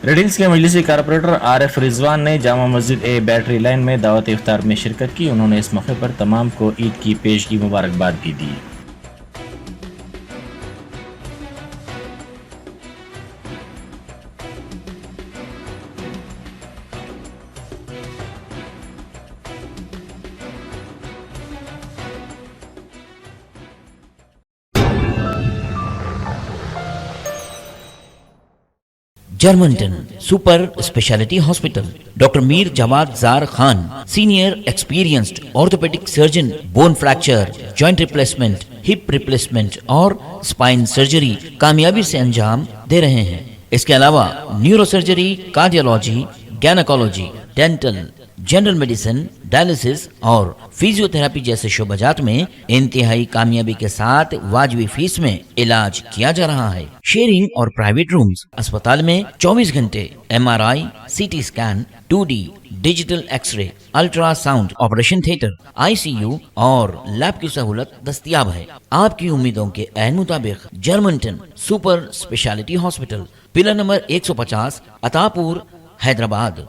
रेडिल्स के मजलिसी कारपोरेटर आरिफ रिजवान ने जामा मस्जिद ए battery line में दावत इफ्तार में शिरकत की। उन्होंने इस मौके पर तमाम को ईद की पेशगी मुबारकबाद भी दी। जर्मनटन super speciality hospital, doctor Mir Jawad Jar Khan, senior experienced orthopaedic surgeon, bone fracture, joint replacement, hip replacement और स्पाइन सर्जरी कामयाबी से अंजाम दे रहे हैं। इसके अलावा neuro surgery, cardiology, gynaecology, dental, general medicine, dialysis और फिजियोथेरेपी जैसे शोबाजात में इंतहाई कामयाबी के साथ वाजबी फीस में इलाज किया जा रहा है। शेयरिंग और प्राइवेट रूम्स, अस्पताल में 24 घंटे MRI, CT scan, 2D digital x ray, ultrasound, operation theatre, ICU और लैब की सहूलत दस्तयाब है। आपकी उम्मीदों के ऐन मुताबिक Germanten super speciality hospital, pillar number 150, Attapur, Hyderabad.